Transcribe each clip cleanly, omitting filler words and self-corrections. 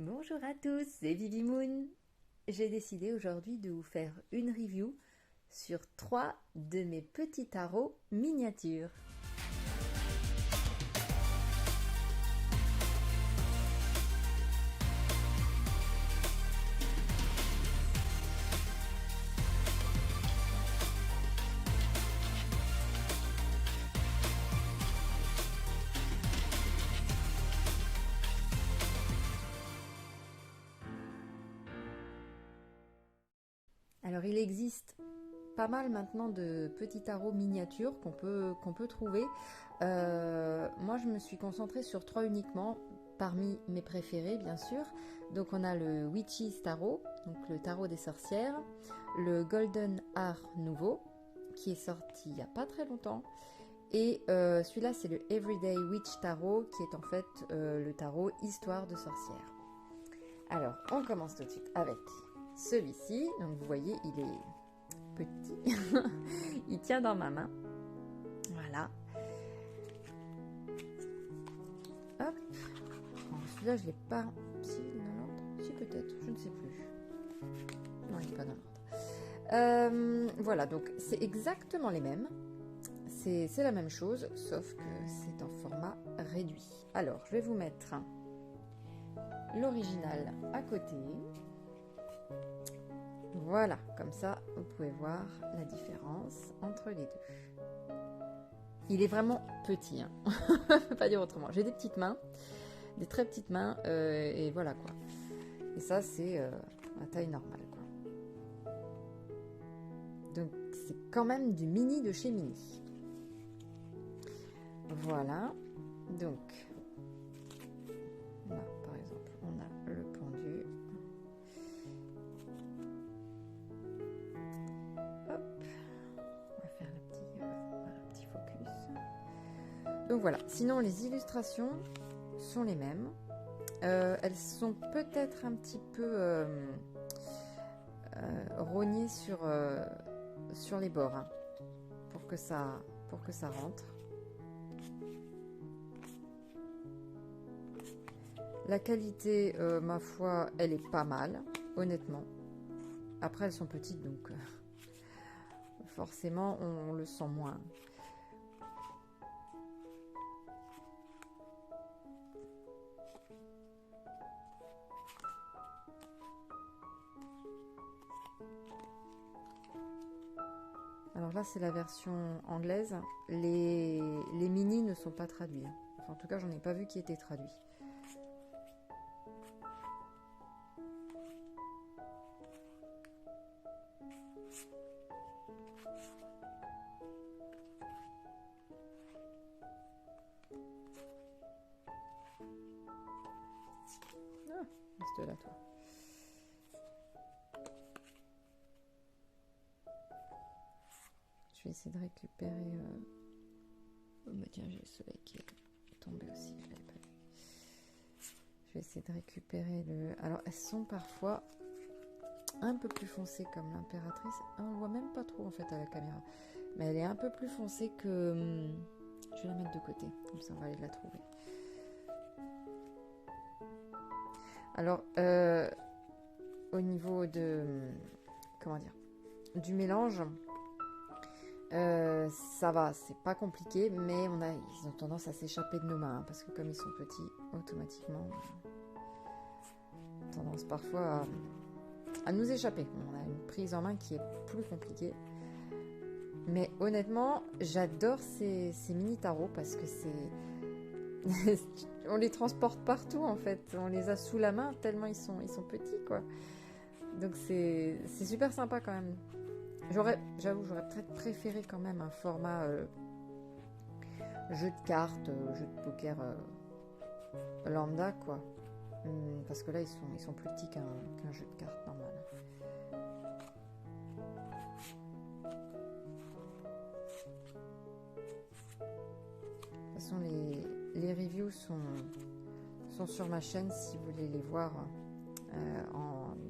Bonjour à tous, c'est Vivi Moon. J'ai décidé aujourd'hui de vous faire une review sur 3 de mes petits tarots miniatures. Alors il existe pas mal maintenant de petits tarots miniatures qu'on peut trouver. Moi je me suis concentrée sur 3 uniquement, parmi mes préférés bien sûr. Donc on a le Witch's Tarot, donc le tarot des sorcières, le Golden Art Nouveau, qui est sorti il n'y a pas très longtemps. Et celui-là c'est le Everyday Witch Tarot, qui est en fait le tarot Histoire de sorcière. Alors on commence tout de suite avec celui-ci. Donc vous voyez, il est petit. Il tient dans ma main. Voilà. Hop. Celui-là, je ne l'ai pas. Si, dans l'ordre. Si, peut-être. Je ne sais plus. Non, il n'est pas dans l'ordre. Voilà, donc c'est exactement les mêmes. C'est la même chose, sauf que c'est en format réduit. Alors, je vais vous mettre l'original à côté. Voilà, comme ça, vous pouvez voir la différence entre les deux. Il est vraiment petit, hein. On ne peut pas dire autrement. J'ai des petites mains, des très petites mains, et voilà quoi. Et ça, c'est la taille normale, quoi. Donc, c'est quand même du mini de chez Mini. Voilà. Donc, là, par exemple, on a le pendu. Donc voilà, sinon les illustrations sont les mêmes. Elles sont peut-être un petit peu rognées sur les bords, hein, pour que ça rentre. La qualité, ma foi, elle est pas mal, honnêtement. Après, elles sont petites, donc forcément, on le sent moins. Alors là, c'est la version anglaise. Les mini ne sont pas traduits. Enfin, en tout cas, j'en ai pas vu qui étaient traduits. Ah, reste là, toi. Je vais essayer de récupérer... Oh bah tiens, j'ai le soleil qui est tombé aussi, je l'avais pas vu. Je vais essayer de récupérer le... Alors, elles sont parfois un peu plus foncées comme l'impératrice. On ne voit même pas trop en fait à la caméra. Mais elle est un peu plus foncée que... Je vais la mettre de côté, comme ça on va aller la trouver. Alors, au niveau de... Comment dire, du mélange... ça va, c'est pas compliqué, mais ils ont tendance à s'échapper de nos mains, hein, parce que comme ils sont petits, automatiquement, tendance parfois à nous échapper. On a une prise en main qui est plus compliquée. Mais honnêtement, j'adore ces mini tarots parce que c'est... on les transporte partout en fait. On les a sous la main tellement ils sont petits, quoi. Donc c'est super sympa quand même. J'avoue, j'aurais peut-être préféré quand même un format jeu de cartes, jeu de poker lambda, quoi. Parce que là, ils sont plus petits qu'un jeu de cartes normal. De toute façon, les reviews sont sur ma chaîne si vous voulez les voir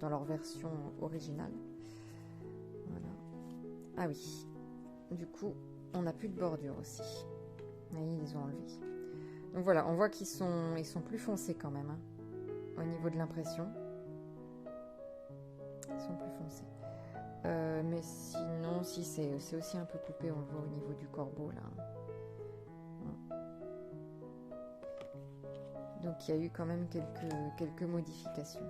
dans leur version originale. Voilà. Ah oui, du coup, on n'a plus de bordure aussi. Et ils les ont enlevés. Donc voilà, on voit qu'ils sont plus foncés quand même, hein, au niveau niveau de l'impression. Ils sont plus foncés. Mais sinon, si c'est aussi un peu coupé, on le voit au niveau du corbeau là. Donc il y a eu quand même quelques modifications.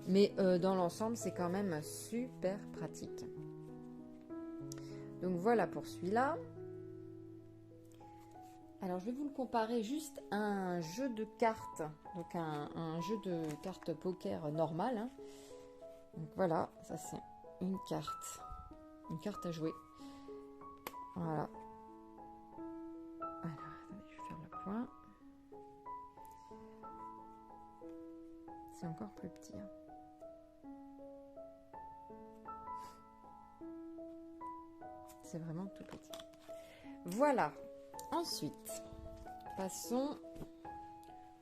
Mais dans l'ensemble, c'est quand même super pratique. Donc voilà pour celui-là. Alors je vais vous le comparer juste à un jeu de cartes. Donc un jeu de cartes poker normal. Hein. Donc voilà, ça c'est une carte. Une carte à jouer. Voilà. Alors, attendez, je vais faire le point. C'est encore plus petit. Hein. C'est vraiment tout petit. Voilà. Ensuite, passons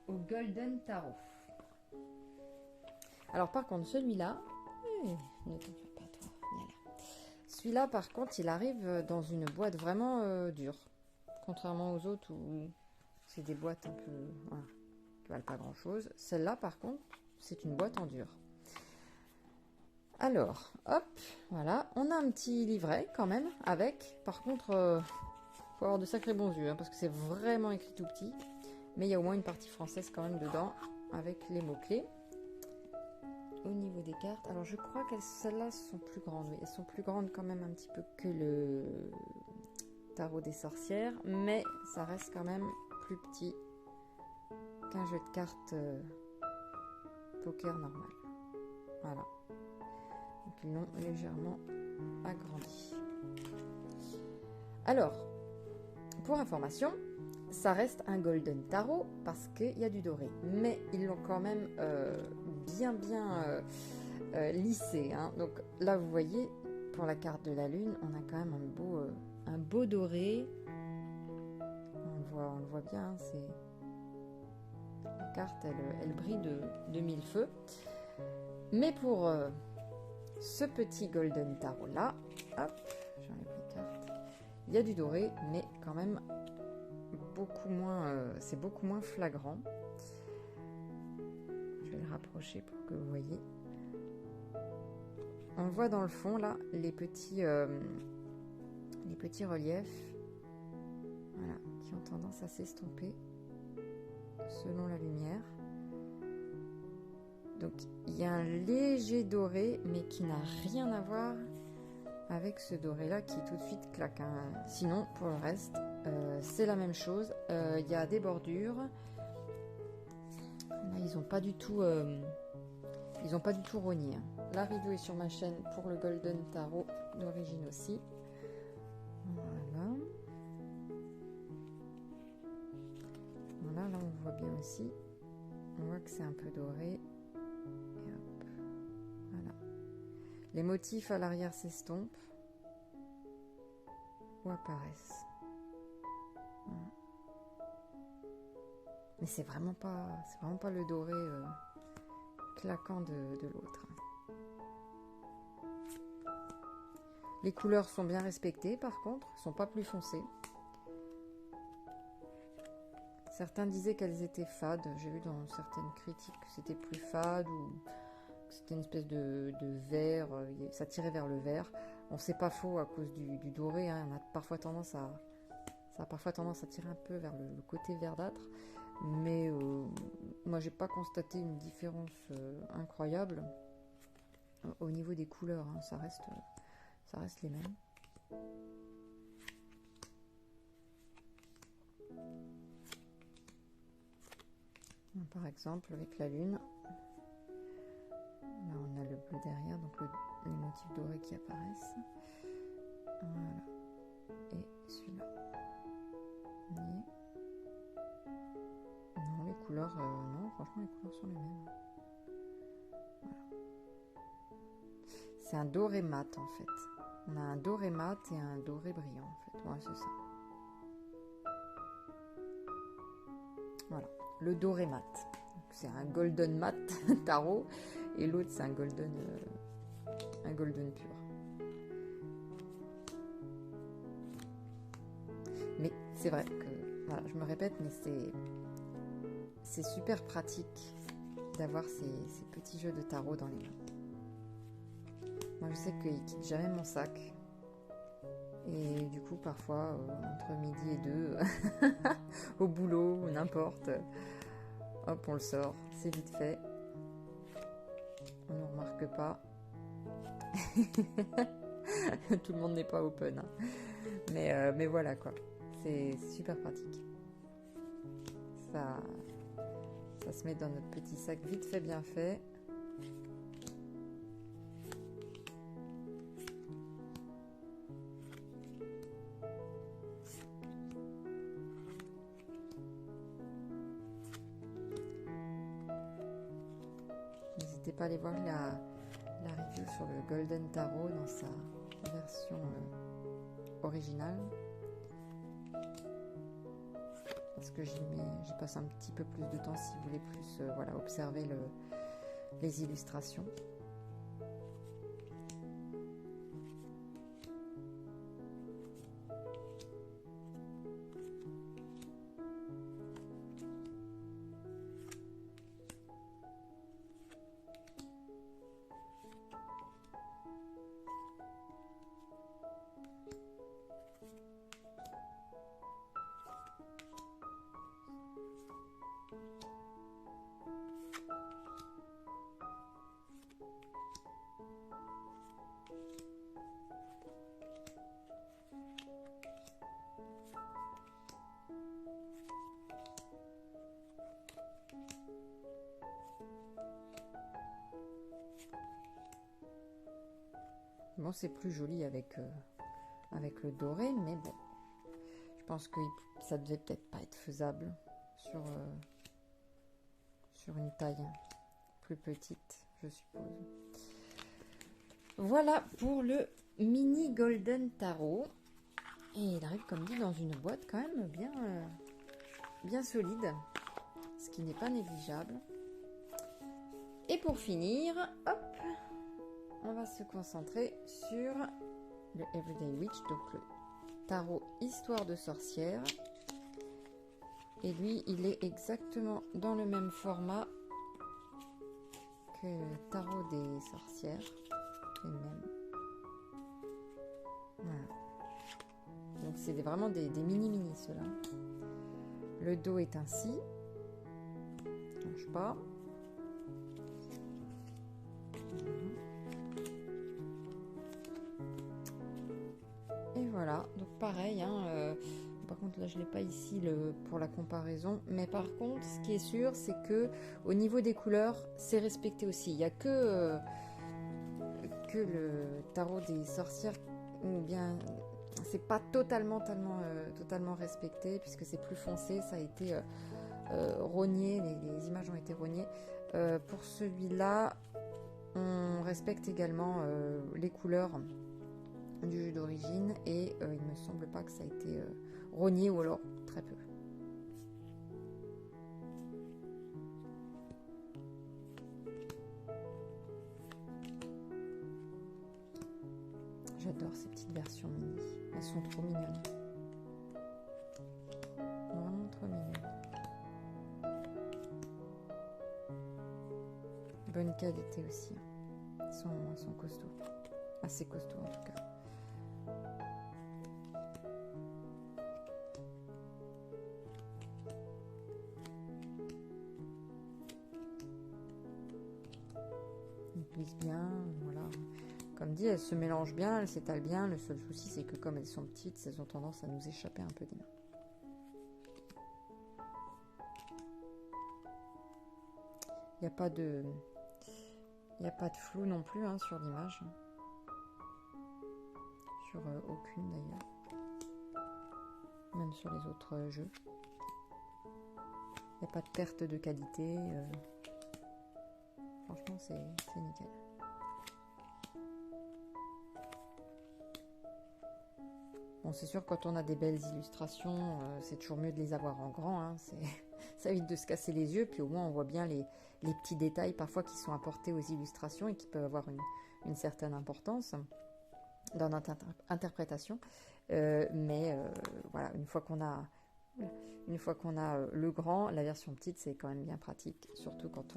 au Golden Tarot. Alors par contre, celui-là, ne t'en fais pas toi, viens là. Celui-là par contre, il arrive dans une boîte vraiment dure. Contrairement aux autres où c'est des boîtes un peu, voilà, qui valent pas grand-chose. Celle-là par contre, c'est une boîte en dur. Alors, hop, voilà, on a un petit livret quand même avec. Par contre, faut avoir de sacrés bons yeux, hein, parce que c'est vraiment écrit tout petit. Mais il y a au moins une partie française quand même dedans, avec les mots-clés. Au niveau des cartes, alors je crois que celles-là sont plus grandes. Oui, elles sont plus grandes quand même un petit peu que le tarot des sorcières. Mais ça reste quand même plus petit qu'un jeu de cartes poker normal. Voilà. Donc ils l'ont légèrement agrandi. Alors, pour information, ça reste un Golden Tarot parce qu'il y a du doré. Mais ils l'ont quand même bien lissé. Hein. Donc là, vous voyez, pour la carte de la Lune, on a quand même un beau doré. On le voit bien. La carte, elle brille de mille feux. Mais pour ce petit Golden Tarot là, hop, j'enlève les cartes. Il y a du doré, mais quand même beaucoup moins, c'est beaucoup moins flagrant. Je vais le rapprocher pour que vous voyez. On voit dans le fond là les petits reliefs, voilà, qui ont tendance à s'estomper selon la lumière. Donc il y a un léger doré, mais qui n'a rien à voir avec ce doré là qui tout de suite claque. Hein. Sinon pour le reste, c'est la même chose. Il y a des bordures. Là ils n'ont pas du tout rogné. Hein. La review est sur ma chaîne pour le Golden Tarot d'origine aussi. Voilà. Voilà, là on voit bien aussi. On voit que c'est un peu doré. Et hop. Voilà. Les motifs à l'arrière s'estompent ou apparaissent. Voilà. Mais c'est vraiment pas le doré claquant de l'autre. Les couleurs sont bien respectées par contre, elles sont pas plus foncées. Certains disaient qu'elles étaient fades. J'ai vu dans certaines critiques que c'était plus fade ou que c'était une espèce de vert. Ça tirait vers le vert. Bon, c'est pas faux à cause du doré. Hein. Ça a parfois tendance à tirer un peu vers le côté verdâtre. Mais moi, j'ai pas constaté une différence incroyable au niveau des couleurs. Hein. Ça reste les mêmes. Par exemple, avec la lune, là on a le bleu derrière, donc les motifs dorés qui apparaissent. Voilà. Et celui-là. Non, les couleurs, non, franchement, les couleurs sont les mêmes. Voilà. C'est un doré mat en fait. On a un doré mat et un doré brillant en fait. Ouais, c'est ça. Voilà. Le doré mat. C'est un golden mat tarot et l'autre c'est un golden pur. Mais c'est vrai que, voilà, je me répète, mais c'est super pratique d'avoir ces petits jeux de tarot dans les mains. Moi, je sais qu'ils quittent jamais mon sac. Et du coup, parfois, entre midi et deux, au boulot, ou n'importe, hop, on le sort, c'est vite fait. On ne remarque pas. Tout le monde n'est pas open. Hein. Mais voilà, quoi. C'est super pratique. Ça se met dans notre petit sac vite fait, bien fait. N'hésitez pas à aller voir la review sur le Golden Tarot dans sa version originale. Parce que j'y passe un petit peu plus de temps si vous voulez plus voilà, observer les illustrations. Bon, c'est plus joli avec le doré, mais bon, je pense que ça devait peut-être pas être faisable sur une taille plus petite, je suppose. Voilà pour le mini Golden Tarot. Et il arrive, comme dit, dans une boîte quand même bien solide, ce qui n'est pas négligeable. Et pour finir, hop, on va se concentrer sur le Everyday Witch, donc le tarot Histoire de sorcière. Et lui, il est exactement dans le même format que le tarot des sorcières. Le même. Voilà. Donc c'est vraiment des mini-mini ceux-là. Le dos est ainsi. Je ne change pas. Et voilà, donc pareil, hein, par contre là je l'ai pas ici pour la comparaison, mais par contre ce qui est sûr c'est que au niveau des couleurs c'est respecté aussi. Il n'y a que le tarot des sorcières ou bien c'est pas totalement respecté puisque c'est plus foncé, ça a été rogné, les images ont été rognées. Pour celui-là on respecte également les couleurs du jeu d'origine et il me semble pas que ça a été rogné ou alors très peu. J'adore ces petites versions mini, elles sont trop mignonnes, vraiment trop mignonnes. Bonne qualité aussi, elles sont costauds, assez costauds en tout cas. Bien, voilà. Comme dit, elles se mélangent bien, elles s'étalent bien. Le seul souci, c'est que comme elles sont petites, elles ont tendance à nous échapper un peu des mains. Il n'y a pas de flou non plus hein, sur l'image. Sur aucune d'ailleurs. Même sur les autres jeux. Il n'y a pas de perte de qualité. Franchement, c'est nickel. Bon, c'est sûr, quand on a des belles illustrations, c'est toujours mieux de les avoir en grand. Hein, ça évite de se casser les yeux, puis au moins on voit bien les petits détails parfois qui sont apportés aux illustrations et qui peuvent avoir une certaine importance dans notre interprétation. Voilà, une fois qu'on a le grand, la version petite, c'est quand même bien pratique, surtout quand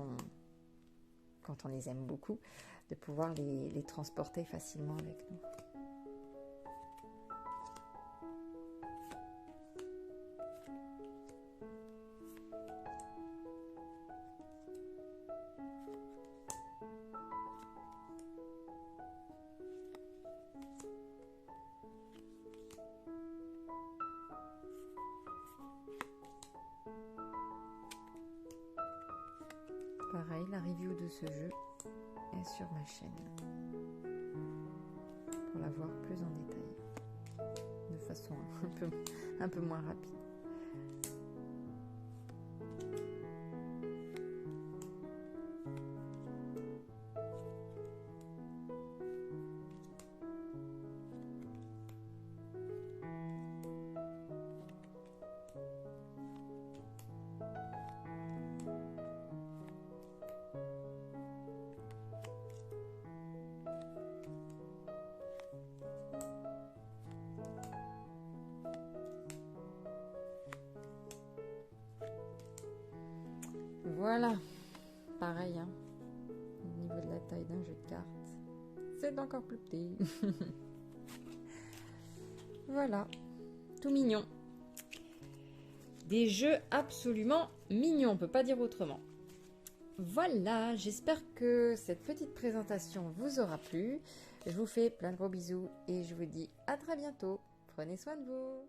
on les aime beaucoup, de pouvoir les transporter facilement avec nous. Pareil, la review de ce jeu est sur ma chaîne pour la voir plus en détail, de façon un peu moins rapide. Voilà, pareil, hein, au niveau de la taille d'un jeu de cartes, c'est encore plus petit. Voilà, tout mignon. Des jeux absolument mignons, on peut pas dire autrement. Voilà, j'espère que cette petite présentation vous aura plu. Je vous fais plein de gros bisous et je vous dis à très bientôt. Prenez soin de vous.